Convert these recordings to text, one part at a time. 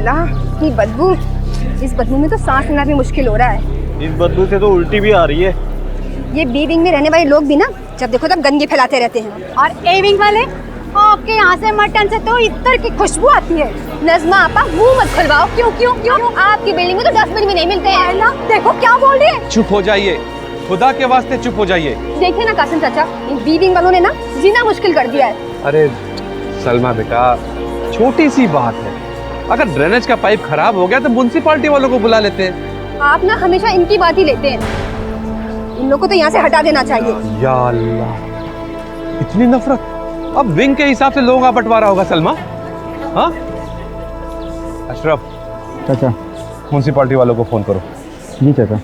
अल्लाह की बदबू, इस बदबू में तो सांस लेना भी मुश्किल हो रहा है। इस बदबू से तो उल्टी भी आ रही है। ये बी विंग में रहने वाले लोग भी ना जब देखो तब गंदगी फैलाते रहते हैं। और ए विंग वाले, आपके यहाँ से मटन से तो इत्र की खुशबू आती है। नज़मा आपा मुंह मत खुलवाओ। क्यों क्यों क्यों? आपकी बिल्डिंग में तो डस्टबिन भी नहीं मिलते हैं। देखो क्या बोल रही है। चुप हो जाइए, खुदा के वास्ते चुप हो जाइए। देखिए ना कासिम चाचा, इन बी विंग वालों ने ना जीना मुश्किल कर दिया है। अरे सलमा बेटा, छोटी सी बात है, अगर ड्रेनेज का पाइप खराब हो गया तो म्युनिसिपैलिटी वालों को बुला लेते हैं। आप ना हमेशा इनकी बात ही लेते हैं। इन लोगों को तो यहाँ से हटा देना चाहिए। या अल्लाह, इतनी नफरत। अब विंग के हिसाब से लोगों का बंटवारा होगा सलमा। हाँ अशरफ चाचा, म्युनिसिपैलिटी वालों को फोन करो। जी चाचा।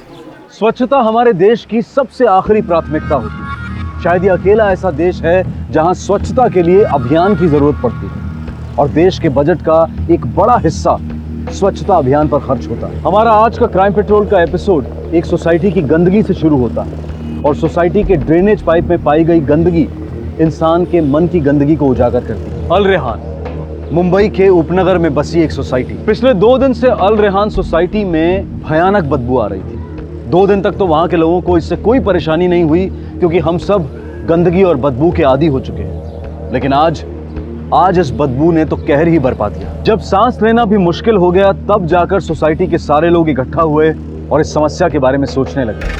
स्वच्छता हमारे देश की सबसे आखिरी प्राथमिकता होती है। शायद ये अकेला ऐसा देश है जहां स्वच्छता के लिए अभियान की जरूरत पड़ती है और देश के बजट का एक बड़ा हिस्सा स्वच्छता अभियान पर खर्च होता है। हमारा आज का क्राइम पेट्रोल का एपिसोड एक सोसाइटी की गंदगी से शुरू होता है और सोसाइटी के ड्रेनेज पाइप में पाई गई गंदगी इंसान के मन की गंदगी को उजागर करती है। अल रेहान मुंबई के उपनगर में बसी एक सोसाइटी। पिछले 2 दिन से अल रेहान सोसाइटी में भयानक बदबू आ रही थी। 2 दिन तक तो वहां के लोगों को इससे कोई परेशानी नहीं हुई क्योंकि हम सब गंदगी और बदबू के आदी हो चुके हैं। लेकिन आज इस बदबू ने तो कहर ही बरपा दिया। जब सांस लेना भी मुश्किल हो गया तब जाकर सोसाइटी के सारे लोग इकट्ठा हुए और इस समस्या के बारे में सोचने लगे।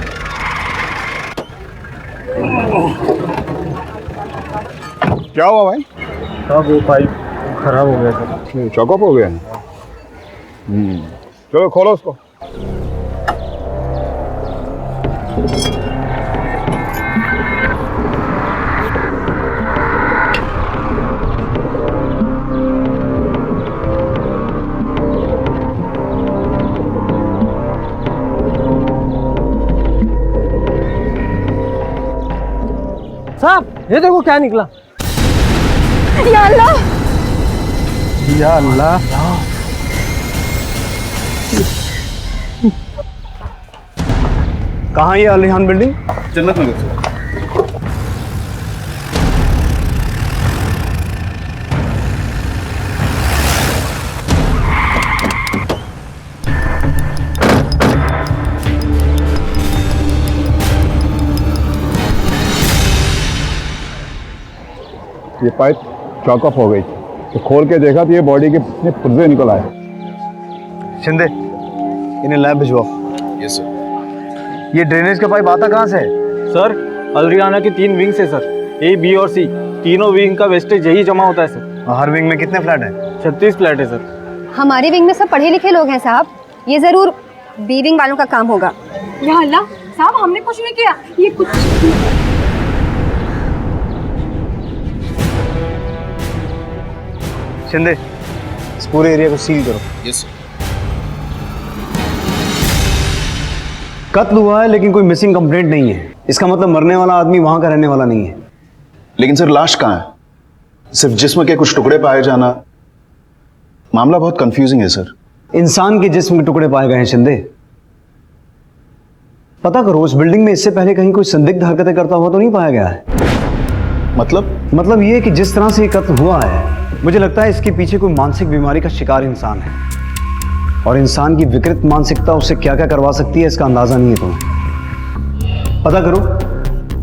क्या हुआ भाई? साहब वो पाइप खराब हो गया था। चौकअप हो गया। चलो खोलो उसको। साहब ये देखो क्या निकला। या अल्लाह, या अल्लाह। कहाँ ये अल रेहान बिल्डिंग? जन्नत नगर से। ये पाइप चौकअप हो गई तो खोल के देखा तो ये बॉडी के पुर्जे निकल आए। शिंदे, इन्हें लैब भिजवाओ। Yes sir. ये ड्रेनेज का पाइप आता कहाँ से है? सर अल रेहान की 3 विंग्स है सर, ए बी और सी। तीनों विंग का वेस्टेज यही जमा होता है सर। हर विंग में कितने फ्लैट हैं? 36 फ्लैट है सर। हमारे विंग में सब पढ़े लिखे लोग हैं साहब। ये जरूर बी विंग वालों का काम होगा। या अल्लाह, साहब हमने कुछ नहीं किया। ये कुछ शिंदे, इस पूरे एरिया को सील करो। Yes sir. कत्ल हुआ है लेकिन कोई मिसिंग कंप्लेंट नहीं है। इसका मतलब मरने वाला आदमी वहां का रहने वाला नहीं है। लेकिन सर लाश कहाँ है? सिर्फ जिस्म के कुछ टुकड़े पाए जाना, मामला बहुत कंफ्यूजिंग है सर। इंसान के जिस्म के टुकड़े पाए गए हैं शिंदे। पता करो उस बिल्डिंग में इससे पहले कहीं कोई संदिग्ध हरकतें करता हुआ तो नहीं पाया गया है। मतलब ये कि जिस तरह से ये कत्ल हुआ है, मुझे लगता है इसके पीछे कोई मानसिक बीमारी का शिकार इंसान है और इंसान की विकृत मानसिकता उससे क्या क्या करवा सकती है इसका अंदाजा नहीं है तुम्हें। पता करो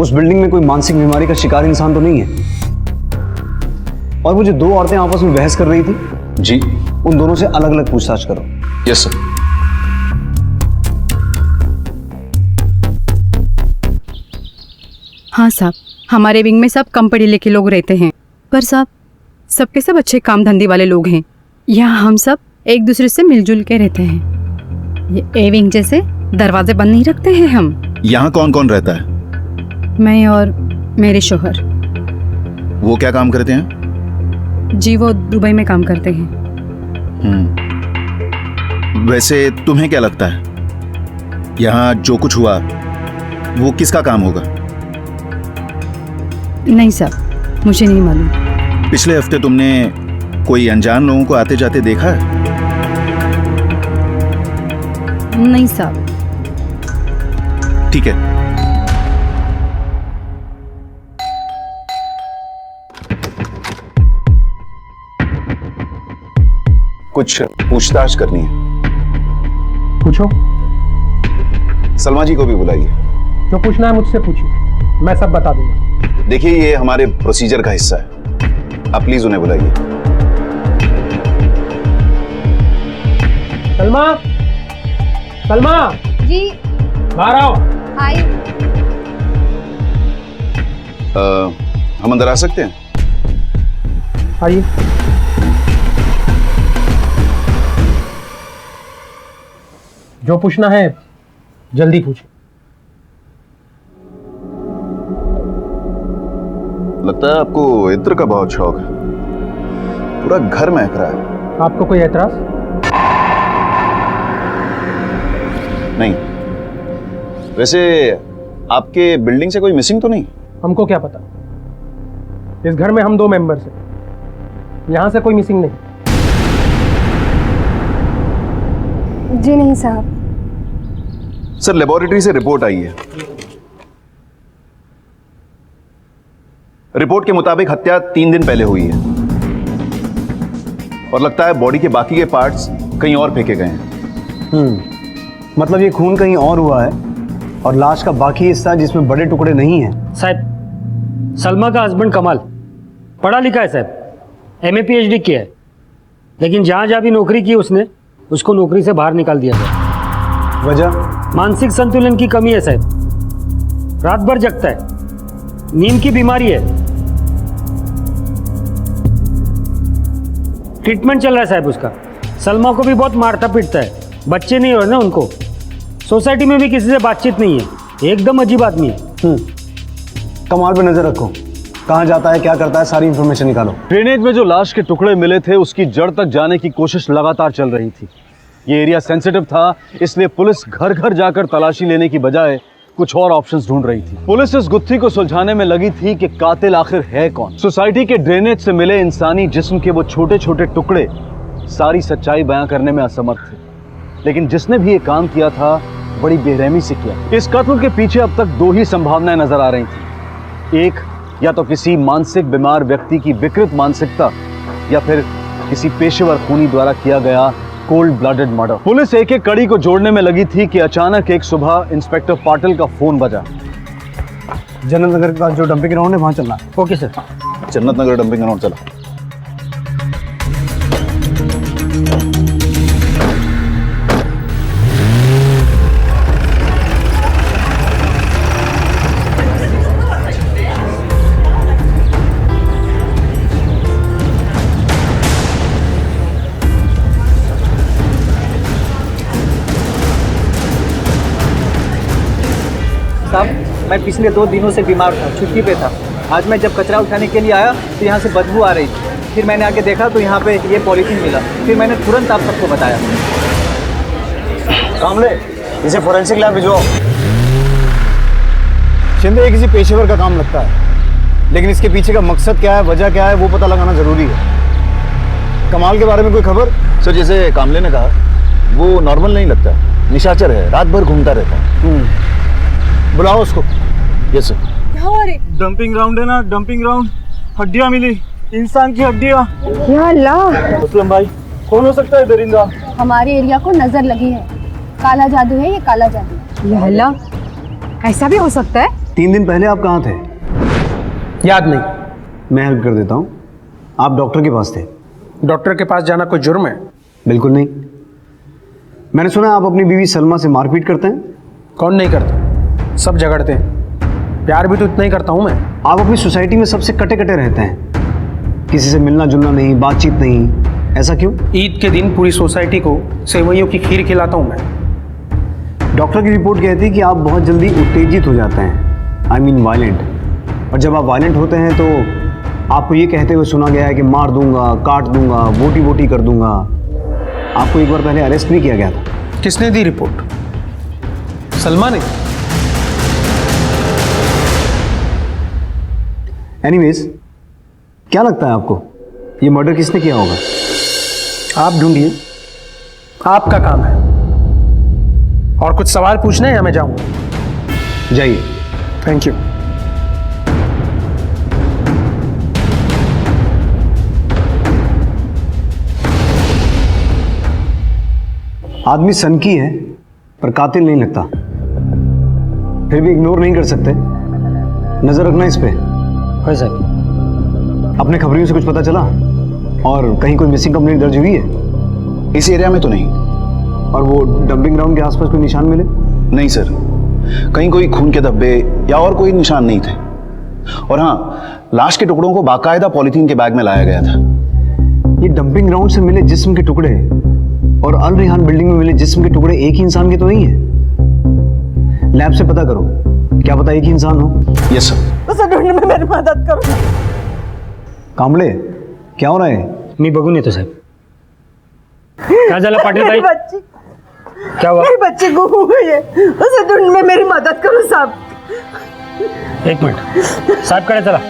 उस बिल्डिंग में कोई मानसिक बीमारी का शिकार इंसान तो नहीं है। और वो जो 2 औरतें आपस में बहस कर रही थी, जी, उन दोनों से अलग अलग पूछताछ करो। Yes sir. हाँ साहब, हमारे विंग में सब कम पढ़े लिखे लोग रहते हैं, पर साहब सबके सब अच्छे काम धंधे वाले लोग हैं। यहाँ हम सब एक दूसरे से मिलजुल के रहते हैं। ये ए विंग जैसे दरवाजे बंद नहीं रखते हैं हम। यहाँ कौन कौन रहता है? मैं और मेरे शोहर। वो क्या काम करते हैं? जी वो दुबई में काम करते हैं। वैसे तुम्हें क्या लगता है यहाँ जो कुछ हुआ वो किसका काम होगा? नहीं साहब, मुझे नहीं मालूम। पिछले हफ्ते तुमने कोई अनजान लोगों को आते जाते देखा है? नहीं साहब। ठीक है, कुछ पूछताछ करनी है। पूछो, सलमा जी को भी बुलाइए। जो पूछना है मुझसे पूछिए, मैं सब बता दूंगा। देखिए, ये हमारे प्रोसीजर का हिस्सा है, आप प्लीज उन्हें बुलाइए। सलमा, सलमा, जी बाहर आओ। आई। हम अंदर आ सकते हैं? आइए। जो पूछना है जल्दी पूछिए। लगता है आपको इत्र का बहुत शौक है, पूरा घर महक रहा है। आपको कोई एतराज? नहीं। वैसे आपके बिल्डिंग से कोई मिसिंग तो नहीं? हमको क्या पता, इस घर में हम 2 मेंबर्स हैं, यहां से कोई मिसिंग नहीं। जी नहीं साहब। सर, लेबोरेटरी से रिपोर्ट आई है। रिपोर्ट के मुताबिक हत्या 3 दिन पहले हुई है और लगता है बॉडी के बाकी के पार्ट्स कहीं और फेंके गए हैं। मतलब ये खून कहीं और हुआ है और लाश का बाकी हिस्सा जिसमें बड़े टुकड़े नहीं हैं। साहब, सलमा का हस्बैंड कमाल पढ़ा लिखा है साहब, MA PhD किया है, लेकिन जहाँ जहाँ भी नौकरी की उसने, उसको नौकरी से बाहर निकाल दिया गया। वजह? मानसिक संतुलन की कमी है साहब, रात भर जगता है, नींद की बीमारी है, ट्रीटमेंट चल रहा है साहब उसका। सलमा को भी बहुत मारता पीटता है, बच्चे नहीं हो रहे ना उनको, सोसाइटी में भी किसी से बातचीत नहीं है, एकदम अजीब आदमी है। कमाल पे नजर रखो, कहाँ जाता है, क्या करता है, सारी इंफॉर्मेशन निकालो। ड्रेनेज में जो लाश के टुकड़े मिले थे उसकी जड़ तक जाने की कोशिश लगातार चल रही थी। ये एरिया सेंसिटिव था, इसलिए पुलिस घर घर जाकर तलाशी लेने की बजाय कुछ और ऑप्शंस ढूंढ रही थी। पुलिस इस गुत्थी को सुलझाने में लगी थी कि कातिल आखिर है कौन। सोसाइटी के ड्रेनेज से मिले इंसानी जिस्म के वो छोटे छोटे टुकड़े सारी सच्चाई बयां करने में असमर्थ थे, लेकिन जिसने भी ये काम किया था बड़ी बेरहमी से किया। इस कत्ल के पीछे अब तक 2 ही संभावनाएं नजर आ रही थी। एक, या तो किसी मानसिक बीमार व्यक्ति की विकृत मानसिकता, या फिर किसी पेशेवर खूनी द्वारा किया गया कोल्ड ब्लडेड मर्डर। पुलिस एक एक कड़ी को जोड़ने में लगी थी कि अचानक एक सुबह इंस्पेक्टर पाटिल का फोन बजा। जन्नत नगर के पास जो डंपिंग ग्राउंड है वहां चलना। Okay sir. जन्नत नगर डंपिंग ग्राउंड चला। साहब, मैं पिछले 2 दिनों से बीमार था, छुट्टी पे था। आज मैं जब कचरा उठाने के लिए आया तो यहाँ से बदबू आ रही थी। फिर मैंने आके देखा तो यहाँ पे ये पॉलीथीन मिला। फिर मैंने तुरंत आप सबको बताया। कामले, इसे फोरेंसिक लैब भिजवाओ। शिंदे ये किसी पेशेवर का काम लगता है, लेकिन इसके पीछे का मकसद क्या है, वजह क्या है, वो पता लगाना जरूरी है। कमाल के बारे में कोई खबर? सर, जैसे कामले ने कहा, वो नॉर्मल नहीं लगता, निशाचर है, रात भर घूमता रहता है। बुलाओ उसको। Yes sir. डंपिंग ग्राउंड है ना, डंपिंग ग्राउंड, हड्डियां मिली, इंसान की हड्डियां। या अल्लाह, असलम भाई, कौन हो सकता है दरिंदा? हमारे एरिया को नजर लगी है, काला जादू है ये, काला जादू। या अल्लाह, ऐसा भी हो सकता है? 3 दिन पहले आप कहाँ थे? याद नहीं। मैं हेल्प कर देता हूँ। आप डॉक्टर के पास थे। डॉक्टर के पास जाना कोई जुर्म है? बिल्कुल नहीं। मैंने सुना आप अपनी बीवी सलमा से मारपीट करते हैं। कौन नहीं करता, सब झगड़ते हैं। प्यार भी तो इतना ही करता हूँ मैं। आप अपनी सोसाइटी में सबसे कटे कटे रहते हैं, किसी से मिलना जुलना नहीं, बातचीत नहीं, ऐसा क्यों? ईद के दिन पूरी सोसाइटी को सेवइयों की खीर खिलाता हूँ मैं। डॉक्टर की रिपोर्ट कहती है कि आप बहुत जल्दी उत्तेजित हो जाते हैं, आई मीन वायलेंट। और जब आप वायलेंट होते हैं तो आपको ये कहते हुए सुना गया है कि मार दूंगा, काट दूंगा, बोटी बोटी कर दूंगा। आपको एक बार पहले अरेस्ट भी किया गया था। किसने दी रिपोर्ट? सलमा ने। एनीवेज, क्या लगता है आपको ये मर्डर किसने किया होगा? आप ढूंढिए, आपका काम है। और कुछ सवाल पूछना है या मैं जाऊं? जाइए। Thank you. आदमी सनकी है पर कातिल नहीं लगता, फिर भी इग्नोर नहीं कर सकते। नजर रखना इस पे। हाँ साहब। अपने खबरियों से कुछ पता चला और कहीं कोई मिसिंग कंप्लेंट दर्ज हुई है? इस एरिया में तो नहीं। और वो डंपिंग ग्राउंड के आसपास कोई निशान मिले? नहीं सर, कहीं कोई खून के धब्बे या और कोई निशान नहीं थे। और हाँ, लाश के टुकड़ों को बाकायदा पॉलीथीन के बैग में लाया गया था। ये डंपिंग ग्राउंड से मिले जिस्म के टुकड़े और अल रेहान बिल्डिंग में मिले जिस्म के टुकड़े एक ही इंसान के तो नहीं है। लैब से पता करो, क्या पता एक ही इंसान हो। Yes sir. उसे ढूंढने में मेरी मदद करो। कांबळे, क्या हो रहा है? मी बघून येतो साहेब। क्या झालं पाटील भाई? बच्ची, क्या हुआ? मेरी बच्ची गुम हो गई है, उसे ढूंढने में मेरी मदद करो साहब। एक मिनिट साहेबकडे चला।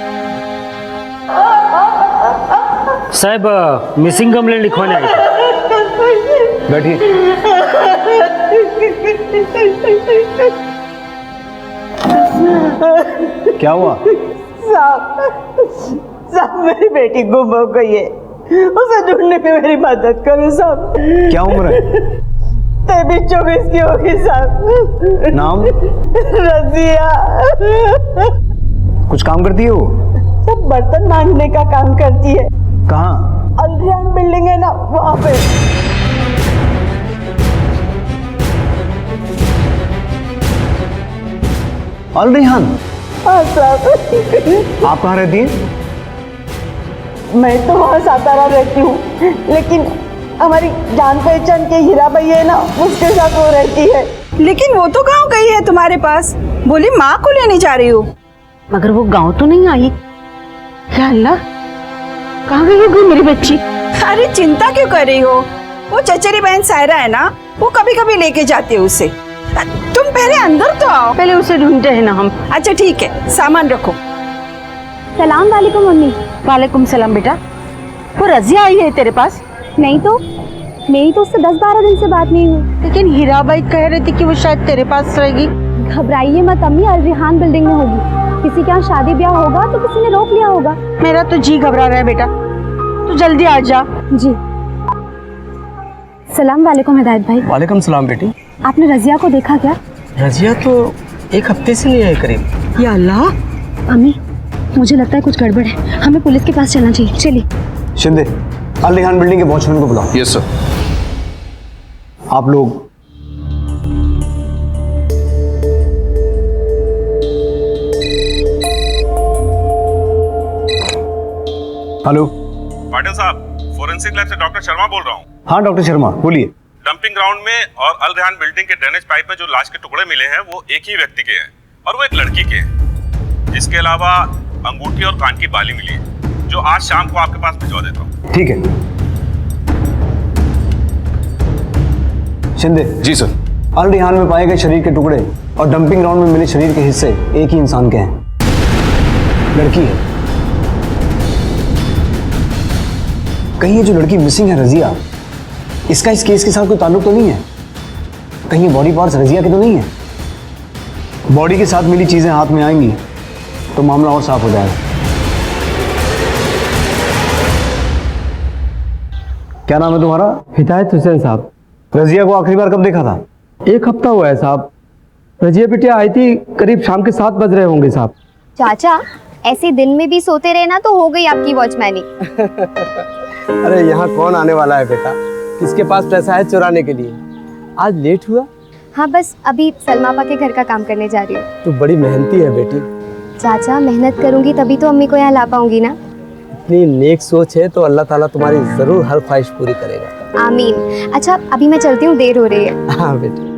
साहेब मिसिंग कंप्लेंट लिखवाने आई थी। बैठिए। क्या हुआ? साहब मेरी बेटी गुम हो गई है, उसे ढूंढने में मेरी मदद करो साहब। क्या उम्र है? 23-24 की होगी साहब। नाम? रजिया। कुछ काम करती है वो? सब बर्तन मांजने का काम करती है। कहाँ? अल रेहान बिल्डिंग है ना, वहाँ पे। अल रेहान? हाँ साहब। आप कहाँ रहती हैं? मैं तो वहाँ सातारा रहती हूँ, लेकिन हमारी जान पहचान के हीरा भाई है ना, उसके साथ वो रहती है। लेकिन वो तो गांव गई है तुम्हारे पास, बोली माँ को लेने जा रही हो। मगर वो गांव तो नहीं आई। या अल्लाह, कहाँ गई है मेरी बच्ची? अरे चिंता क्यों कर रही हो, वो चचेरी बहन सायरा है ना, वो कभी कभी लेके जाती है उसे। तुम पहले अंदर तो आओ। पहले उसे ढूंढते हैं ना हम। अच्छा ठीक है, सामान रखो। सलाम वालेकुम मम्मी। वालेकुम सलाम बेटा। वो रजिया आई है तेरे पास? नहीं तो, मेरी तो उससे 10-12 दिन से बात नहीं हुई। लेकिन हीरा भाई कह रहे थे कि वो शायद तेरे पास रहेगी। घबराइए मत अम्मी, अल रेहान बिल्डिंग में होगी। किसी के यहाँ शादी ब्याह होगा तो किसी ने रोक लिया होगा। मेरा तो जी घबरा रहा है बेटा, तू जल्दी आ जा। जी। सलाम वालेकुम हिदायत भाई। वालेकुम सलाम बेटी। आपने रजिया को देखा क्या? रजिया तो 1 हफ्ते से नहीं आई करीब। या अल्लाह। अम्मी, मुझे लगता है कुछ गड़बड़ है, हमें पुलिस के पास चलना चाहिए। चलिए। शिंदे, अल रेहान बिल्डिंग के वॉचमैन को बुलाओ। Yes sir. आप लोग हेलो। पाटिल साहब, फोरेंसिक लैब से डॉक्टर शर्मा बोल रहा हूँ। हाँ डॉक्टर शर्मा बोलिए। डंपिंग ग्राउंड में और अल रेहान बिल्डिंग के ड्रेनेज पाइप में जो लाश के टुकड़े मिले हैं वो एक ही व्यक्ति के हैं और वो एक लड़की के हैं। इसके अलावा अंगूठी और कान की बाली मिली है जो आज शाम को आपके पास भिजवा देता हूँ। ठीक है। शिंदे। जी सर। अल रेहान में पाए गए शरीर के टुकड़े और डंपिंग ग्राउंड में मिले शरीर के हिस्से एक ही इंसान के हैं, लड़की है। कहीं ये जो लड़की मिसिंग है रजिया, इसका इस केस के साथ कोई ताल्लुक तो नहीं है? कहीं ये बॉडी पार्ट्स रजिया के तो नहीं है? बॉडी के साथ मिली चीजें हाथ में आएंगी तो मामला और साफ हो जाएगा। क्या नाम है तुम्हारा? हिदायत हुसैन साहब। रजिया को आखिरी बार कब देखा था? 1 हफ्ता हुआ है साहब। रजिया बिटिया आई थी करीब शाम के 7 बज रहे होंगे साहब। चाचा, ऐसे दिन में भी सोते रहे ना तो हो गई आपकी वॉचमैनी। अरे यहाँ कौन आने वाला है बेटा, किसके पास पैसा है चुराने के लिए। आज लेट हुआ? हाँ बस अभी सलमा आपा के घर का काम करने जा रही हूँ। तू बड़ी मेहनती है बेटी। चाचा, मेहनत करूंगी तभी तो अम्मी को यहाँ ला पाऊंगी ना। इतनी नेक सोच है तो अल्लाह ताला तुम्हारी जरूर हर ख्वाहिश पूरी करेगा। आमीन। अच्छा अभी मैं चलती हूँ, देर हो रही है। हाँ बेटी।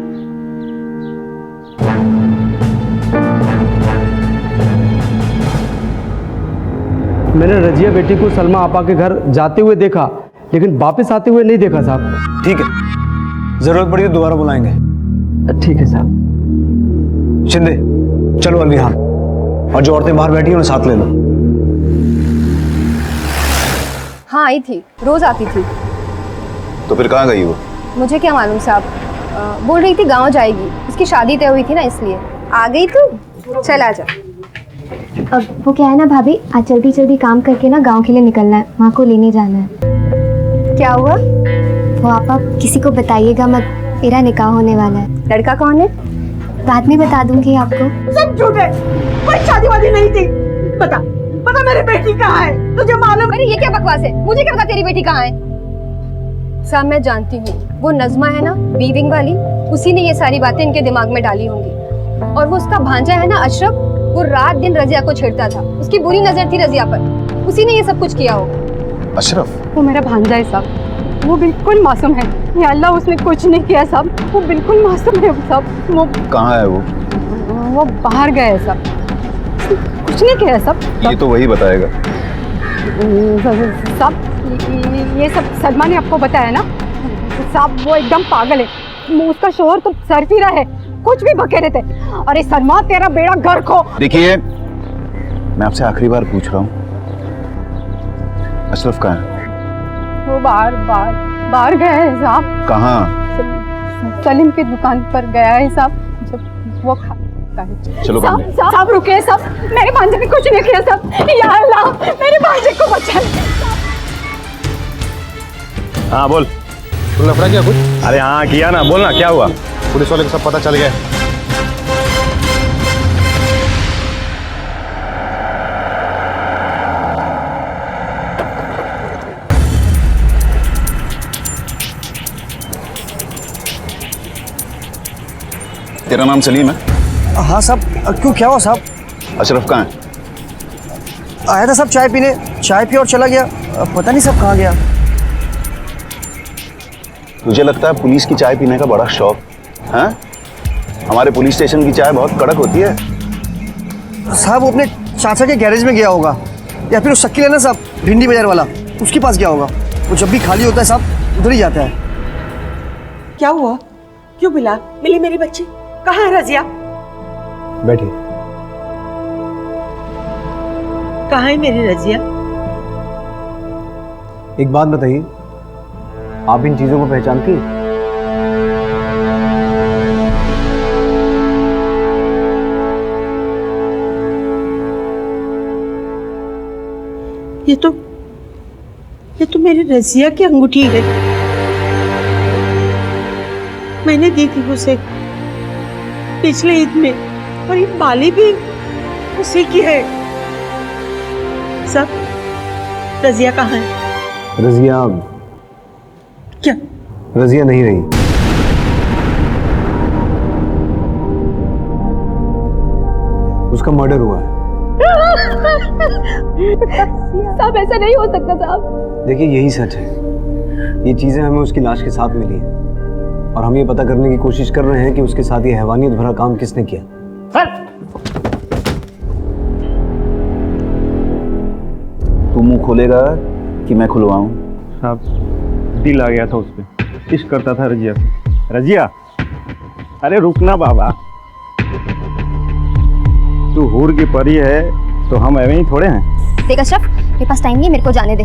मैंने रजिया बेटी को सलमा आपा के घर जाते हुए देखा, लेकिन वापस आते हुए नहीं देखा साहब। ठीक है, जरूरत पड़ी तो दोबारा बुलाएंगे। ठीक है साहब। शिंदे, चलो अल रेहान, और जो औरतें बाहर बैठी हैं उन्हें साथ ले लो। हाँ आई थी, रोज आती थी। तो फिर कहाँ गई वो? मुझे क्या मालूम साहब, बोल रही थी गांव जाएगी, उसकी शादी तय हुई थी ना इसलिए। आ गई तू, चल आ जा। अब वो क्या है ना भाभी, आज जल्दी जल्दी काम करके ना गांव के लिए निकलना है, माँ को लेने जाना है। क्या हुआ? वो आप किसी को बताइएगा मत, मेरा निकाह होने वाला है। लड़का कौन है? बाद में बता दूंगी आपको। सब झूठ है, कोई शादी वादी नहीं थी। बता बता मेरी बेटी कहाँ है, तुझे मालूम? अरे ये क्या बकवास है, मुझे क्या पता तेरी बेटी कहाँ है। सब मैं जानती हूँ, वो नज़मा है ना वीविंग वाली, उसी ने ये सारी बातें इनके दिमाग में डाली होंगी। और वो उसका भांजा है ना अशरफ, वो रात दिन रजिया को छेड़ता था, उसकी बुरी नजर थी रजिया पर, उसी ने ये सब कुछ किया होगा। अशरफ? वो मेरा भांजा है साहब, वो बिल्कुल मासूम है। या अल्लाह, उसने कुछ नहीं किया साहब, वो बिल्कुल मासूम है साहब। वो कहाँ है वो बाहर गए है साहब, कुछ नहीं किया साहब। ये तो वही बताएगा। साहब ये सब सलमा ने आपको बताया ना साहब, वो एकदम पागल है। उसका शोहर तो सरफिरा है, कुछ भी बके रहते। अरे सलमा, तेरा बेड़ा घर को। देखिए, मैं आपसे आखिरी बार पूछ रहा हूँ, अशरफ कहाँ है? वो बाहर गया है साहब। कहाँ? सलीम की दुकान पर गया है साहब, जब वो खाता है। चलो साहब रुकिए साहब, मेरे भांजे ने कुछ नहीं किया साहब। या अल्लाह, मेरे भांजे को बचा। हाँ बोल। तो लफड़ा क्या कुछ? अरे हाँ किया ना, बोल ना क्या हुआ? पुलिस वाले को सब पता चल गया। तेरा नाम सलीम है? हाँ साहब, क्यों क्या हुआ साहब? अशरफ कहाँ है? आया था साहब चाय पीने, चाय पी और चला गया, पता नहीं साहब कहाँ गया। तुझे लगता है पुलिस की चाय पीने का बड़ा शौक है? हमारे पुलिस स्टेशन की चाय बहुत कड़क होती है। साहब वो अपने चाचा के गैरेज में गया होगा, या फिर उस शक्ल है ना साहब, भिंडी बाजार वाला, उसके पास गया होगा। वो जब भी खाली होता है साहब, उधर ही जाता है। क्या हुआ, क्यों बुला? मिली मेरी बच्ची, कहाँ है रजिया? बैठिए। कहाँ है मेरी रजिया? एक बात बताइए, आप इन चीजों को पहचानती हैं? ये तो मेरी रजिया की अंगूठी है। मैंने दी थी उसे पिछले ईद में, और ये बाली भी उसी की है। सब रजिया कहाँ है? रजिया क्या? रजिया नहीं रही। उसका मर्डर हुआ है। साहब ऐसा नहीं हो सकता साहब। देखिए, यही सच है। ये चीजें हमें उसकी लाश के साथ मिली हैं और हम ये पता करने की कोशिश कर रहे हैं कि उसके साथ ये हैवानियत भरा काम किसने किया। तू मुंह खोलेगा कि मैं खुलवाऊं? साहब दिल आ गया था उस पे, इश्क करता था रजिया से। रजिया, अरे रुकना बाबा, तू हूर की परी है तो हम ऐਵੇਂ ही थोड़े हैं। देख अशरफ, मेरे पास टाइम नहीं है, मेरे को जाने दे।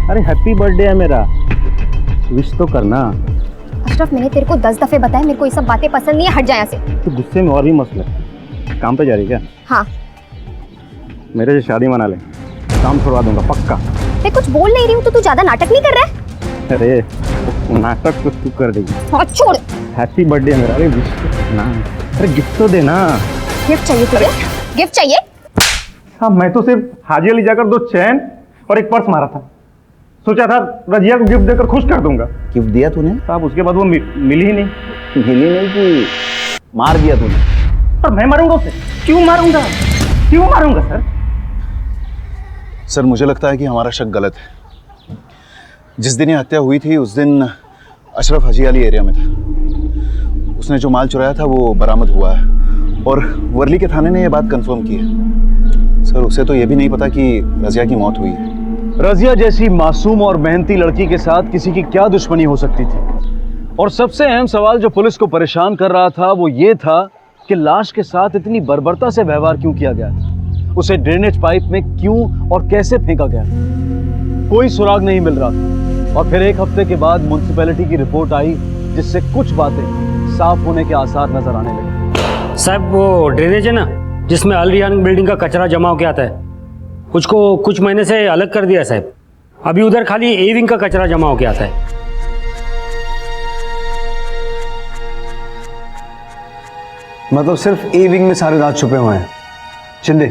अरे हैप्पी बर्थडे है मेरा, विश तो करना। अशरफ, मैंने तेरे को 10 दफे बताया, मेरे को ये सब बातें पसंद नहीं है, हट जा यहाँ से। तो गुस्से में और भी मसला है। काम पे जा रही क्या? हाँ। मेरे से शादी मना ले, काम छुड़वा दूंगा पक्का। मैं कुछ बोल नहीं रही हूँ तो तू ज्यादा नाटक नहीं कर रहा है? अरे नाटक तो तू कर देगी। हाँ छोड़। हैप्पी बर्थडे मेरा। अरे विश ना, अरे गिफ्ट तो देना। गिफ्ट चाहिए तुझे? गिफ्ट चाहिए? हाँ, मैं तो सिर्फ हाजी अली जाकर 2 चैन और एक पर्स मारा था, सोचा था रजिया को गिफ्ट देकर खुश कर दूंगा। गिफ्ट दिया तूने? साहब उसके बाद वो मिली ही नहीं। मिली नहीं कि मार दिया तूने? पर मैं मारूंगा उसे? क्यों मारूंगा, क्यों मारूंगा सर? सर मुझे लगता है कि हमारा शक गलत है। जिस दिन ये हत्या हुई थी उस दिन अशरफ हाजी अली एरिया में था। उसने जो माल चुराया था वो बरामद हुआ है और वर्ली के थाने ने ये बात कंफर्म की है। सर उसे तो ये भी नहीं पता कि रजिया की मौत हुई है। रजिया जैसी मासूम और मेहनती लड़की के साथ किसी की क्या दुश्मनी हो सकती थी? और सबसे अहम सवाल जो पुलिस को परेशान कर रहा था वो ये था कि लाश के साथ इतनी बर्बरता से व्यवहार क्यों किया गया? उसे ड्रेनेज पाइप में क्यों और कैसे फेंका गया? कोई सुराग नहीं मिल रहा था। और फिर 1 हफ्ते के बाद म्युनिसिपैलिटी की रिपोर्ट आई जिससे कुछ बातें साफ होने के आसार नजर आने लगे। साहब वो ड्रेनेज है ना जिसमें अल रियान बिल्डिंग का कचरा जमा होकर आता है, उसको कुछ महीने से अलग कर दिया साहब। अभी उधर खाली ए विंग का कचरा जमा होकर आता है। मतलब सिर्फ ए विंग में सारे राज छुपे हुए हैं। शिंदे,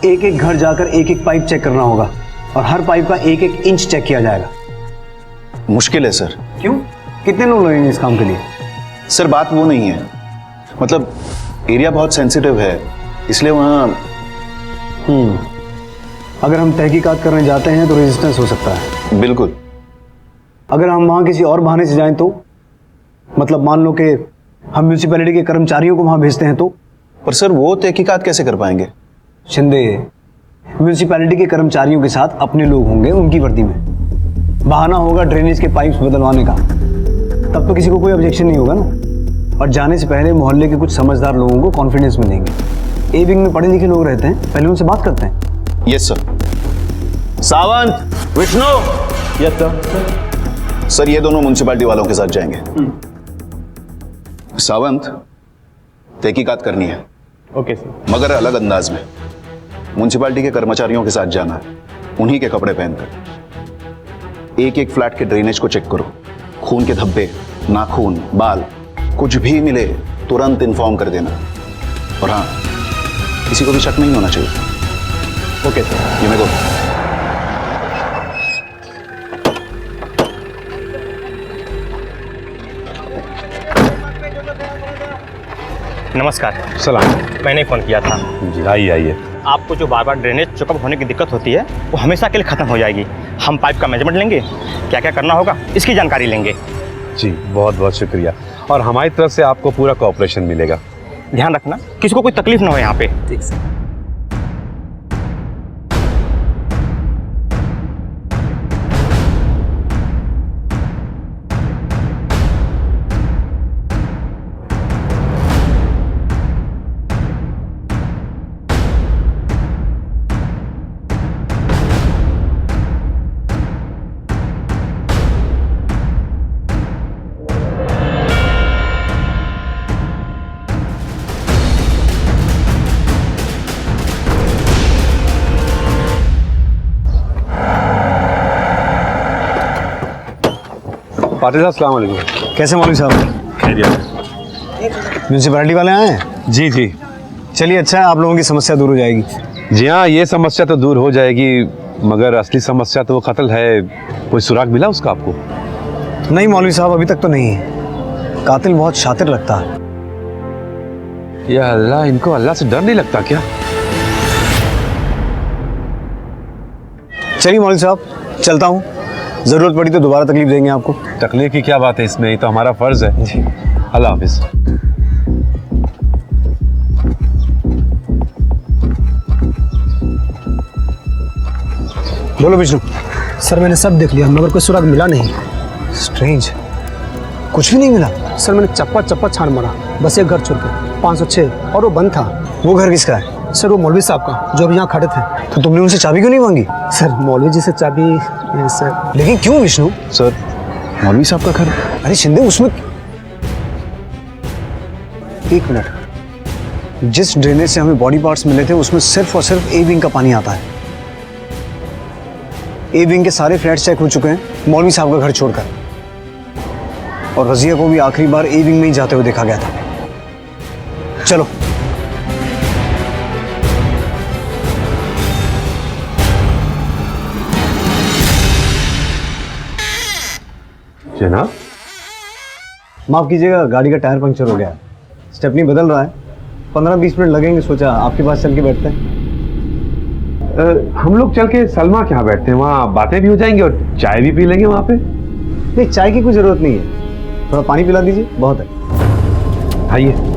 एक एक घर जाकर एक एक पाइप चेक करना होगा और हर पाइप का एक एक इंच चेक किया जाएगा। मुश्किल है सर। क्यों? कितने लोग लगेंगे इस काम के लिए? सर बात वो नहीं है, मतलब एरिया बहुत सेंसिटिव है, इसलिए वहाँ अगर हम तहकीकात करने जाते हैं तो रेजिस्टेंस हो सकता है। बिल्कुल। अगर हम वहाँ किसी और बहाने से जाएं तो, मतलब मान लो कि हम म्यूनिसिपैलिटी के कर्मचारियों को वहाँ भेजते हैं तो? पर सर वो तहकीकात कैसे कर पाएंगे? शिंदे, म्यूनिसिपैलिटी के कर्मचारियों के साथ अपने लोग होंगे उनकी वर्दी में, बहाना होगा ड्रेनेज के पाइप्स बदलवाने का, तब तो किसी को कोई ऑब्जेक्शन नहीं होगा ना। और जाने से पहले मोहल्ले के कुछ समझदार लोगों को कॉन्फिडेंस में देंगे। ए विंग में पढ़े लिखे लोग रहते हैं, पहले उनसे बात करते हैं। Yes sir. Sawant, Vishnu. Yes sir. Sir ये दोनों म्युनिसिपैलिटी वालों के साथ जाएंगे। सावंत, तहकीकात करनी है। Okay sir. मगर अलग अंदाज में। म्युनिसिपैलिटी के कर्मचारियों के साथ जाना है, उन्हीं के कपड़े पहनकर। एक एक फ्लैट के ड्रेनेज को चेक करो, खून के धब्बे, नाखून, बाल, कुछ भी मिले तुरंत इन्फॉर्म कर देना। और हाँ, किसी को भी शक नहीं होना चाहिए। ओके सर, ये मैं दो। नमस्कार। सलाम। मैंने फ़ोन किया था। जी आइए आइए। आपको जो बार बार ड्रेनेज चोकअप होने की दिक्कत होती है वो हमेशा के लिए ख़त्म हो जाएगी। हम पाइप का मेजरमेंट लेंगे, क्या क्या करना होगा इसकी जानकारी लेंगे। जी बहुत बहुत शुक्रिया, और हमारी तरफ से आपको पूरा कोऑपरेशन मिलेगा। ध्यान रखना किसी को कोई तकलीफ ना हो यहाँ पे। ठीक सर। पाटिल साहब, अस्सलाम वालेकुम। कैसे मौलवी साहब? खैरियत। म्यूनिसिपैलिटी वाले आए हैं? जी जी। चलिए अच्छा है, आप लोगों की समस्या दूर हो जाएगी। जी हाँ, ये समस्या तो दूर हो जाएगी, मगर असली समस्या तो वो कत्ल है। कोई सुराग मिला उसका आपको? नहीं मौलवी साहब, अभी तक तो नहीं है। कातिल बहुत शातिर लगता है। या अल्लाह, इनको अल्लाह से डर नहीं लगता क्या? चलिए मौलवी साहब, चलता हूँ, जरूरत पड़ी तो दोबारा तकलीफ देंगे आपको। तकलीफ की क्या बात है इसमें, ये तो हमारा फर्ज है। जी, अल्लाह हाफिज। बोलो विष्णु। सर मैंने सब देख लिया मगर कोई सुराग मिला नहीं। स्ट्रेंज, कुछ भी नहीं मिला? सर मैंने चप्पा चप्पा छान मारा, बस एक घर छोड़ के 506, और वो बंद था। वो घर किसका है? सर वो मौलवी साहब का, जो अभी यहाँ खड़े थे। तो तुमने उनसे चाबी क्यों नहीं मांगी? सर मौलवी जी से चाबी सर। लेकिन क्यों विष्णु? सर मौलवी साहब का घर। अरे शिंदे, उसमें एक मिनट, जिस ड्रेनेज से हमें बॉडी पार्ट्स मिले थे उसमें सिर्फ और सिर्फ ए विंग का पानी आता है। ए विंग के सारे फ्लैट्स चेक हो चुके हैं मौलवी साहब का घर छोड़कर, और रजिया को भी आखिरी बार ए विंग में ही जाते हुए देखा गया था। चलो। जनाब, माफ कीजिएगा, गाड़ी का टायर पंक्चर हो गया, स्टेपनी बदल रहा है, 15-20 मिनट लगेंगे, सोचा आपके पास चल के बैठते हैं। हम लोग चल के सलमा के यहाँ बैठते हैं, वहाँ बातें भी हो जाएंगी और चाय भी पी लेंगे वहाँ पे। नहीं, चाय की कोई जरूरत नहीं है, थोड़ा पानी पिला दीजिए, बहुत है। आइए।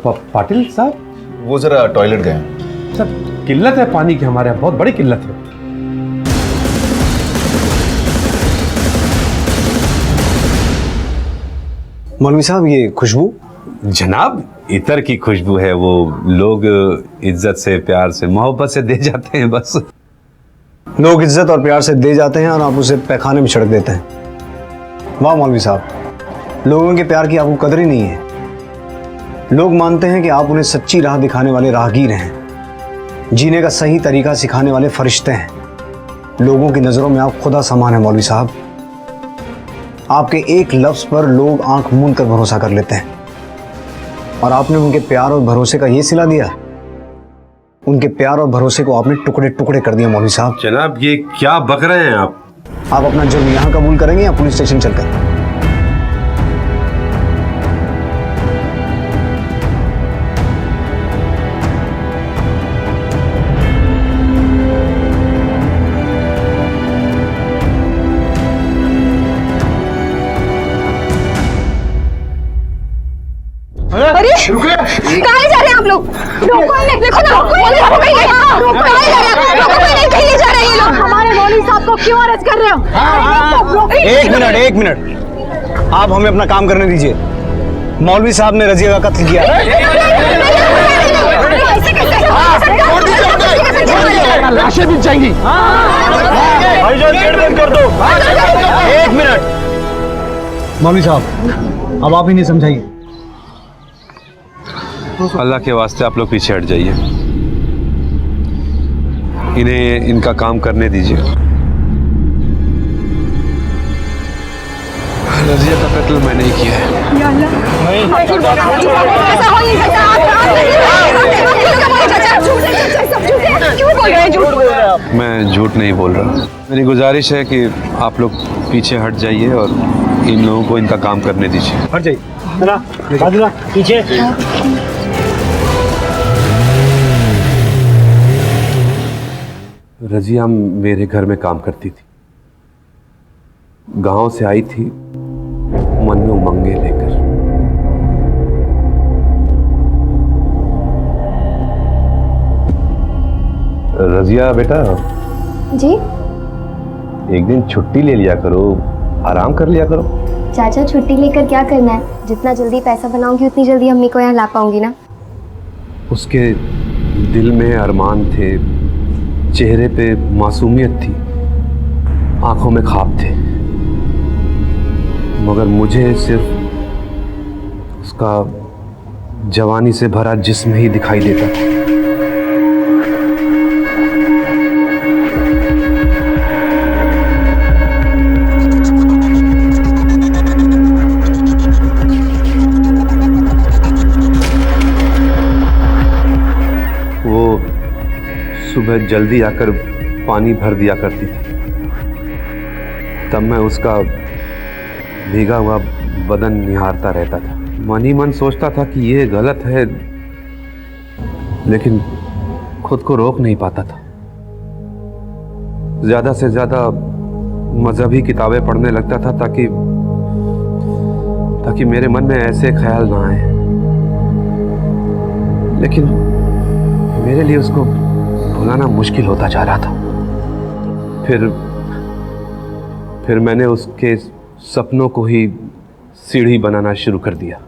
पाटिल साहब वो जरा टॉयलेट गए हैं। सर किल्लत है पानी की, हमारे यहाँ बहुत बड़ी किल्लत है। मौलवी साहब ये खुशबू? जनाब इतर की खुशबू है, वो लोग इज्जत से प्यार से मोहब्बत से दे जाते हैं बस। लोग इज्जत और प्यार से दे जाते हैं और आप उसे पैखाने में छिड़क देते हैं। वाह मौलवी साहब, लोगों के प्यार की आपको कदर ही नहीं है। लोग मानते हैं कि आप उन्हें सच्ची राह दिखाने वाले राहगीर हैं, जीने का सही तरीका सिखाने वाले फरिश्ते हैं। लोगों की नज़रों में आप खुदा समान हैं मौलवी साहब। आपके एक लफ्ज़ पर लोग आंख मूंद कर भरोसा कर लेते हैं और आपने उनके प्यार और भरोसे का ये सिला दिया। उनके प्यार और भरोसे को आपने टुकड़े टुकड़े कर दिया मौलवी साहब। जनाब ये क्या बक रहे हैं आप? आप अपना जुर्म यहाँ कबूल करेंगे या पुलिस स्टेशन चलकर? अरे कहाँ जा रहे हैं आप लोग? रोको इन्हें, देखो ना, कहीं जा रहे हैं? रोको इन्हें, कहीं नहीं जा रहे ये लोग। हमारे मौलवी साहब को क्यों अरेस्ट कर रहे हो? एक मिनट, आप हमें अपना काम करने दीजिए। मौलवी साहब ने रजिया का कत्ल किया। लाशें भी जाएंगी। कर दो। एक मिनट मौलवी साहब, अब आप ही नहीं समझाइए। अल्लाह के वास्ते आप लोग पीछे हट जाइए, इन्हें इनका काम करने दीजिए। रजिया का कत्ल मैंने ही किया है। मैं झूठ नहीं बोल रहा। मेरी गुजारिश है कि आप लोग पीछे हट जाइए और इन लोगों को इनका काम करने दीजिए। हट जाइए, पीछे। रजिया मेरे घर में काम करती थी, गांव से आई थी मन में उमंगे लेकर। रजिया बेटा जी एक दिन छुट्टी ले लिया करो, आराम कर लिया करो। चाचा छुट्टी लेकर क्या करना है? जितना जल्दी पैसा बनाऊंगी उतनी जल्दी अम्मी को यहाँ ला पाऊंगी ना। उसके दिल में अरमान थे, चेहरे पे मासूमियत थी, आंखों में ख्वाब थे, मगर मुझे सिर्फ उसका जवानी से भरा जिस्म ही दिखाई देता था। वो सुबह जल्दी आकर पानी भर दिया करती थी, तब मैं उसका भीगा हुआ बदन निहारता रहता था। मन ही मन सोचता था कि ये गलत है, लेकिन खुद को रोक नहीं पाता था। ज़्यादा से ज़्यादा मजहबी किताबें पढ़ने लगता था ताकि मेरे मन में ऐसे ख्याल ना आए, लेकिन मेरे लिए उसको भुलाना मुश्किल होता जा रहा था। फिर मैंने उसके सपनों को ही सीढ़ी बनाना शुरू कर दिया।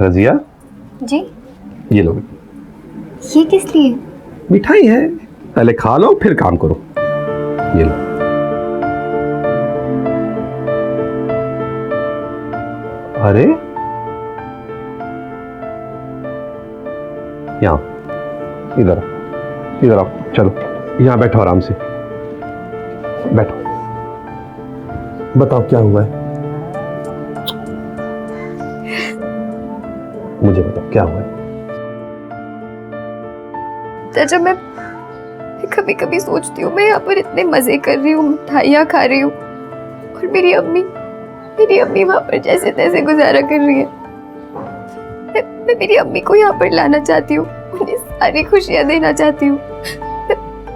रजिया जी ये लो, ये किस लिए? मिठाई है, पहले खा लो फिर काम करो। ये लो। अरे यहाँ इधर आओ, चलो यहाँ बैठो, आराम से बैठो। बताओ क्या हुआ है, मुझे बताओ क्या हुआ है। चाचा मैं कभी कभी सोचती हूँ मैं यहाँ पर इतने मजे कर रही हूँ, मिठाइयाँ खा रही हूँ, और मेरी अम्मी वहाँ पर जैसे तैसे गुजारा कर रही है। मैं मेरी अम्मी को यहाँ पर लाना चाहती हूँ, उन्हें सारी खुशियाँ देना चाहती हूँ,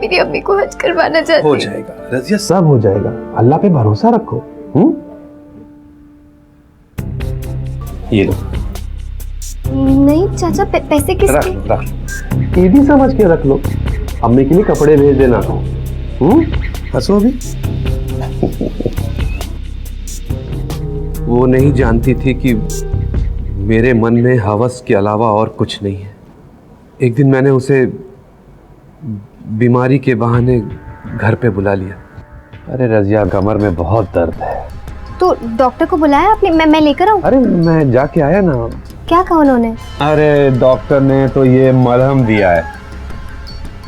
मेरी अम्मी को हज करवाना चाहती हूँ। हो जाएगा रजिया, सब हो जाएगा, अल्लाह पे भरोसा रखो। ये लो, नहीं चाचा, पैसे किस रख रख, ईदी समझ के रख लो, अम्मी के लिए कपड़े भेज देना। हंसो अभी। वो नहीं जानती थी कि मेरे मन में हवस के अलावा और कुछ नहीं है। एक दिन मैंने उसे बीमारी के बहाने घर पे बुला लिया। अरे रजिया, कमर में बहुत दर्द है। तो डॉक्टर को बुलाया आपने? मैं लेकर आऊं? अरे मैं जाके आया ना। क्या कहा उन्होंने? अरे डॉक्टर ने तो ये मलहम दिया है।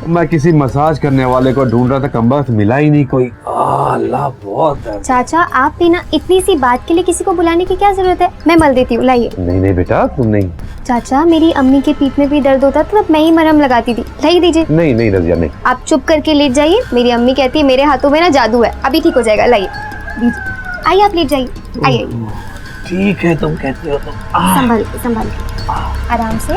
मैं किसी मसाज करने वाले को ढूंढ रहा था, कमबख्त मिला ही नहीं कोई। अल्लाह, बहुत दर्द। चाचा आप भी ना, इतनी सी बात के लिए किसी को बुलाने की क्या जरूरत है? मैं मल देती हूँ, लाइए। नहीं नहीं बेटा, तुम नहीं। चाचा मेरी अम्मी के पीठ में भी दर्द होता था, तब मैं ही मरहम लगाती थी, लाइए दीजिए। नहीं नहीं रजिया, नहीं। आप चुप करके लेट जाइए, मेरी अम्मी कहती है मेरे हाथों में ना जादू है, अभी ठीक हो जाएगा, लाइए दीजिए। आइए आप लेट जाइए, आइए। ठीक है, तुम कहती हो तो। संभाल के, संभाल के, आराम से।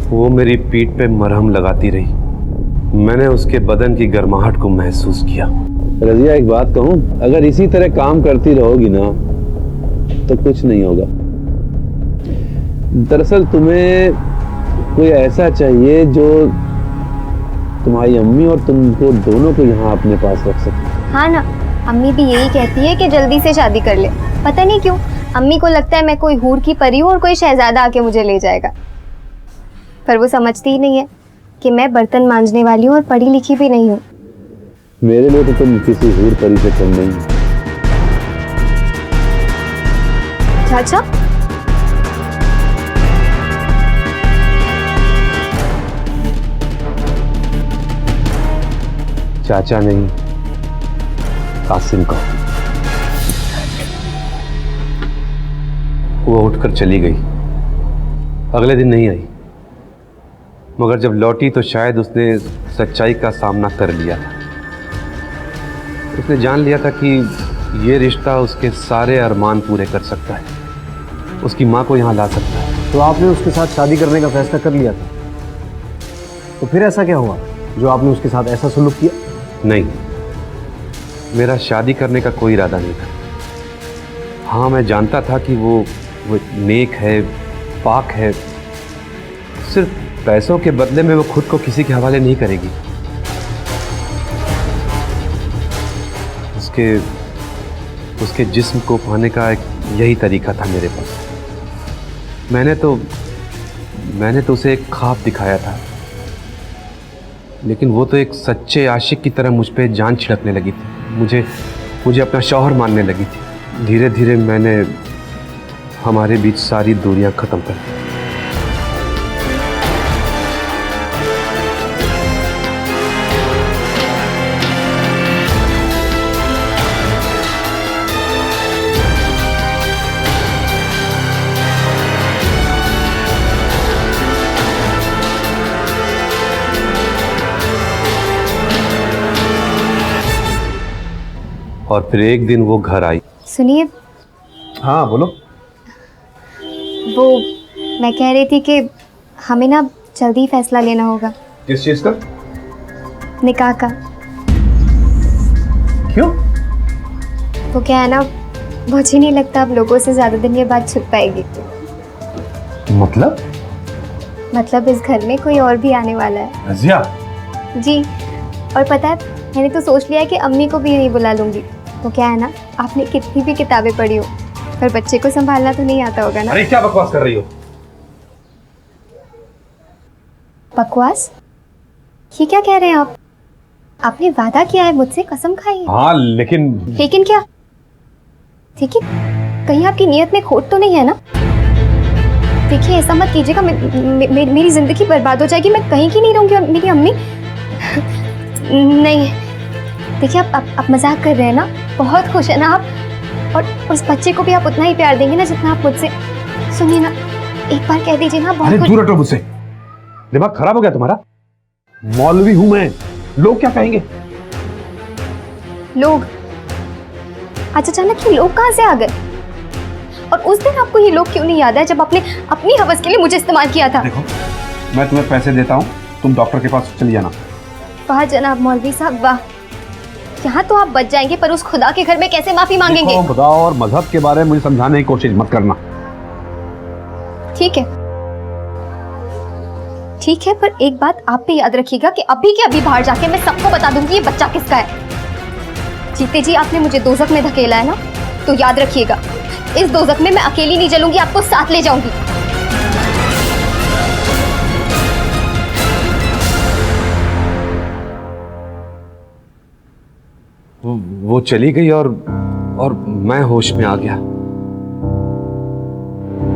वो मेरी पीठ पे मरहम लगाती रही। मैंने उसके बदन की गर्माहट को महसूस किया। रजिया, एक बात कहूं, अगर इसी तरह काम करती रहोगी ना तो कुछ नहीं होगा। दरअसल तुम्हें कोई ऐसा चाहिए जो तुम्हारी अम्मी और तुमको दोनों को यहाँ अपने पास रख सके। हाँ ना, अम्मी भी यही कहती है कि जल्दी से शादी कर ले। पता नहीं क्यों अम्मी को लगता है मैं कोई हूर की परी हूँ और कोई शहजादा आके मुझे ले जाएगा, पर वो समझती ही नहीं है कि मैं बर्तन मांजने वाली हूँ और पढ़ी लिखी भी नहीं हूँ। मेरे लिए तो तुम किसी हूर परी से कम नहीं हो। चाचा चाचा नहीं, कासिम का। वो उठकर चली गई, अगले दिन नहीं आई। मगर जब लौटी तो शायद उसने सच्चाई का सामना कर लिया था। उसने जान लिया था कि ये रिश्ता उसके सारे अरमान पूरे कर सकता है, उसकी माँ को यहाँ ला सकता है। तो आपने उसके साथ शादी करने का फैसला कर लिया था, तो फिर ऐसा क्या हुआ जो आपने उसके साथ ऐसा सलूक किया? नहीं, मेरा शादी करने का कोई इरादा नहीं था। हाँ, मैं जानता था कि वो नेक है, पाक है। सिर्फ पैसों के बदले में वो खुद को किसी के हवाले नहीं करेगी। उसके जिस्म को पाने का एक यही तरीका था मेरे पास। मैंने तो उसे एक ख्वाब दिखाया था, लेकिन वो तो एक सच्चे आशिक की तरह मुझ पे जान छिड़कने लगी थी, मुझे अपना शौहर मानने लगी थी। धीरे धीरे मैंने हमारे बीच सारी दूरियां खत्म कर दी। और फिर एक दिन वो घर आई। सुनिए। हाँ बोलो। वो मैं कह रही थी कि हमें ना जल्दी फैसला लेना होगा। किस चीज का? निकाह का। क्यों? वो क्या है ना, मुझे नहीं लगता अब लोगों से ज्यादा दिन ये बात छुप पाएगी। मतलब इस घर में कोई और भी आने वाला है। रजिया। जी, और पता है मैंने तो सोच लिया है कि अम्मी को भी नहीं बुला लूंगी। तो क्या है ना, आपने कितनी भी किताबें पढ़ी हो पर बच्चे को संभालना तो नहीं आता होगा ना। अरे क्या बकवास कर रही हो? बकवास? ये क्या कह रहे हैं आप? आपने वादा किया है मुझसे, कसम खाई है। हाँ लेकिन क्या? देखिए कहीं आपकी नीयत में खोट तो नहीं है ना? देखिए ऐसा मत कीजिएगा, मेरी जिंदगी बर्बाद हो जाएगी, मैं कहीं की नहीं रहूंगी। और मेरी अम्मी नहीं, देखिए आप मजाक कर रहे हैं ना, बहुत खुश है ना आप, और उस बच्चे को भी आप उतना ही प्यार देंगे ना जितना आप मुझसे। सुनिए ना, एक बार कह दीजिए ना। अरे दूर हटो मुझसे, दिमाग खराब हो गया तुम्हारा? मौलवी हूं मैं, लोग क्या कहेंगे? लोग? आज अचानक ये लोग कहाँ से आ गए? और उस दिन आपको ये लोग क्यों नहीं याद है जब आपने अपनी हवस के लिए मुझे इस्तेमाल किया था? देखो, मैं तुम्हें पैसे देता हूँ, तुम डॉक्टर के पास चली जाना। वाह जनाब मौलवी साहब वाह, यहाँ तो आप बच जाएंगे, पर उस खुदा के घर में कैसे माफी मांगेंगे? देखो, खुदा और मजहब के बारे में मुझे समझाने की कोशिश मत करना। ठीक है, ठीक है, पर एक बात आप भी याद रखिएगा कि अभी के अभी बाहर जाके मैं सबको बता दूंगी ये बच्चा किसका है। जीते जी आपने मुझे दोजख में धकेला है ना, तो याद रखिएगा इस दोजख में मैं अकेली नहीं जलूंगी, आपको साथ ले जाऊंगी। वो चली गई और मैं होश में आ गया।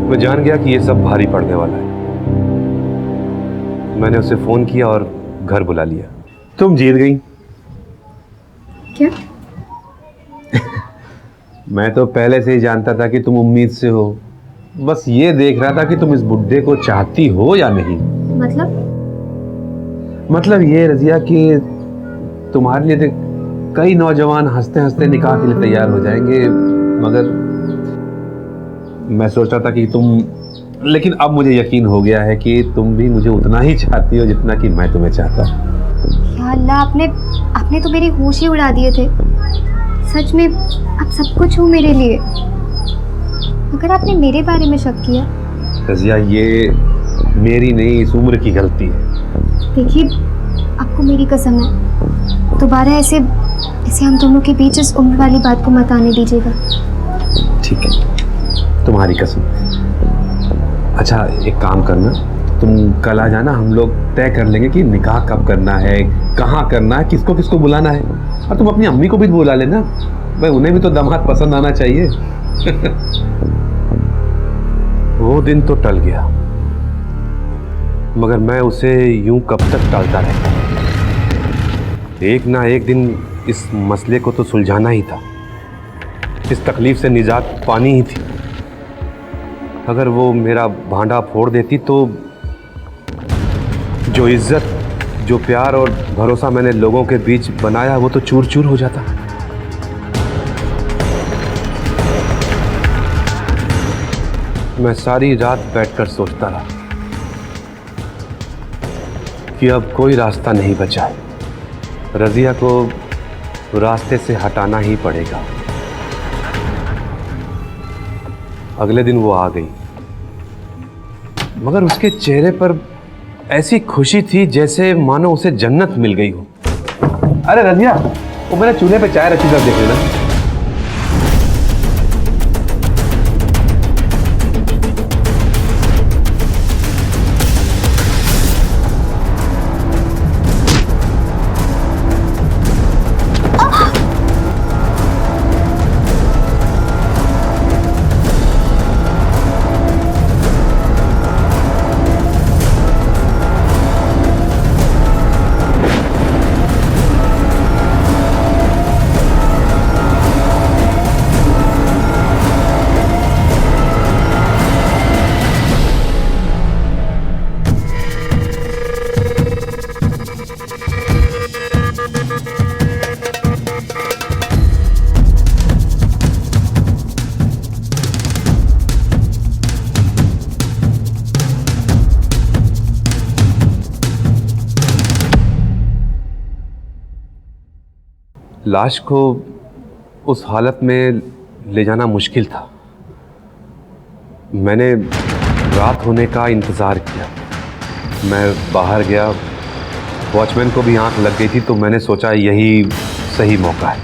मैं जान गया कि ये सब भारी पड़ने वाला है। मैंने उसे फोन किया और घर बुला लिया। तुम जीत गई। क्या? मैं तो पहले से ही जानता था कि तुम उम्मीद से हो। बस ये देख रहा था कि तुम इस बुड्ढे को चाहती हो या नहीं। मतलब ये रजिया कि तुम्हारे लिए तो कई नौजवान हंसते हंसते निकाह के लिए तैयार हो जाएंगे, मगर मैं सोच रहा था कि लेकिन अब मुझे यकीन हो गया है कि तुम भी मुझे उतना ही चाहती हो जितना कि मैं तुम्हें चाहता हूँ। या अल्लाह, आपने तो मेरी होश ही उड़ा दिए थे। सच में आप सब कुछ हो मेरे लिए। अगर आपने मेरे बारे में शक किया, रजिया ये मेरी नहीं, इस उम्र की गलती है। देखिए, आपको मेरी कसम है, दोबारा ऐसे हम दोनों के बीच इस उम्र वाली बात को मत आने दीजिएगा। ठीक है, तुम्हारी कसम। अच्छा, एक काम करना, तुम कल आ जाना, हम लोग तय कर लेंगे कि निकाह कब करना है, कहाँ करना है, किसको किसको बुलाना है। और तुम अपनी अम्मी को भी बुला लेना भाई, उन्हें भी तो दामाद पसंद आना चाहिए। वो दिन तो टल गया, मगर मैं उसे यूं कब तक टालता रहता। एक ना एक दिन इस मसले को तो सुलझाना ही था। इस तकलीफ से निजात पानी ही थी। अगर वो मेरा भांडा फोड़ देती तो जो इज्जत, जो प्यार और भरोसा मैंने लोगों के बीच बनाया, वो तो चूर चूर हो जाता। मैं सारी रात बैठकर सोचता रहा कि अब कोई रास्ता नहीं बचा है। रजिया को रास्ते से हटाना ही पड़ेगा। अगले दिन वो आ गई, मगर उसके चेहरे पर ऐसी खुशी थी जैसे मानो उसे जन्नत मिल गई हो। अरे रजिया, वो मेरे चूल्हे पे चाय रखी, जरा देख लेना। लाश को उस हालत में ले जाना मुश्किल था। मैंने रात होने का इंतज़ार किया। मैं बाहर गया, वॉचमैन को भी आंख लग गई थी, तो मैंने सोचा यही सही मौका है।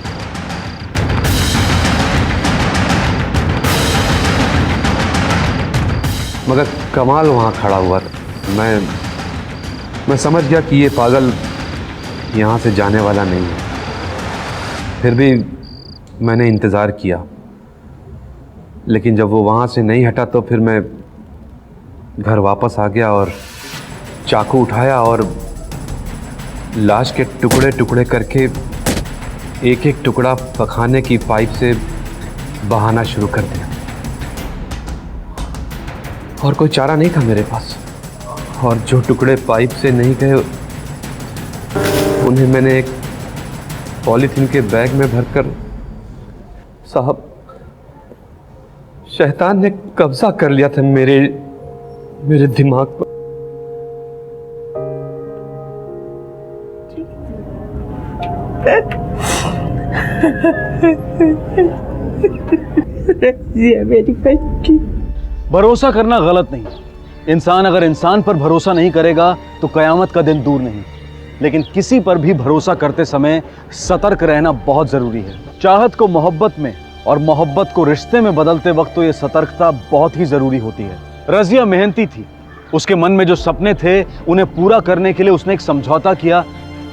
मगर कमाल वहाँ खड़ा हुआ था। मैं समझ गया कि ये पागल यहाँ से जाने वाला नहीं है। फिर भी मैंने इंतज़ार किया, लेकिन जब वो वहाँ से नहीं हटा तो फिर मैं घर वापस आ गया और चाकू उठाया और लाश के टुकड़े टुकड़े करके एक एक टुकड़ा पखाने की पाइप से बहाना शुरू कर दिया। और कोई चारा नहीं था मेरे पास, और जो टुकड़े पाइप से नहीं गए उन्हें मैंने एक पॉलीथीन के बैग में भरकर, साहब, शैतान ने कब्जा कर लिया था मेरे दिमाग पर। रजिया मेरी बच्ची। भरोसा करना गलत नहीं। इंसान अगर इंसान पर भरोसा नहीं करेगा तो कयामत का दिन दूर नहीं, लेकिन किसी पर भी भरोसा करते समय सतर्क रहना बहुत जरूरी है। चाहत को मोहब्बत में और मोहब्बत को रिश्ते में बदलते वक्त तो ये सतर्कता बहुत ही जरूरी होती है। रजिया मेहनती थी, उसके मन में जो सपने थे उन्हें पूरा करने के लिए उसने एक समझौता किया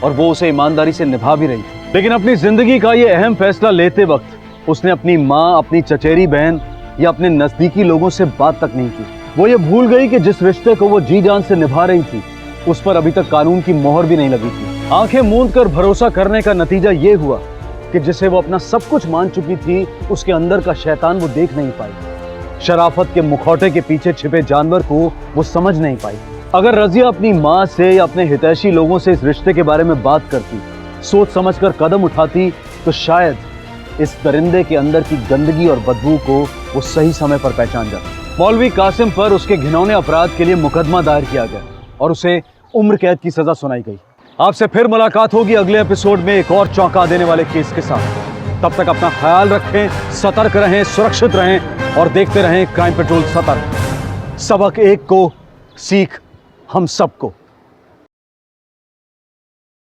और वो उसे ईमानदारी से निभा भी रही थी। लेकिन अपनी जिंदगी का ये अहम फैसला लेते वक्त उसने अपनी माँ, अपनी चचेरी बहन या अपने नजदीकी लोगों से बात तक नहीं की। वो ये भूल गई कि जिस रिश्ते को वो जी जान से निभा रही थी उस पर अभी तक कानून की मोहर भी नहीं लगी थी। आंखें मूंद कर भरोसा करने का नतीजा ये हुआ कि जिसे वो अपना सब कुछ मान चुकी थी उसके अंदर का शैतान वो देख नहीं पाई। शराफत के मुखौटे के पीछे छिपे जानवर को वो समझ नहीं पाई। अगर रजिया अपनी माँ से या अपने हितैषी लोगों से इस रिश्ते के बारे में बात करती, सोच समझकर कदम उठाती, तो शायद इस दरिंदे के अंदर की गंदगी और बदबू को वो सही समय पर पहचान जाती। मौलवी कासिम पर उसके घिनौने अपराध के लिए मुकदमा दायर किया गया और उसे उम्र कैद की सजा सुनाई गई। आपसे फिर मुलाकात होगी अगले एपिसोड में एक और चौंका देने वाले केस के साथ। तब तक अपना ख्याल रखें, सतर्क रहें, सुरक्षित रहें और देखते रहें क्राइम पेट्रोल सतर्क। सबक एक को, सीख हम सबको।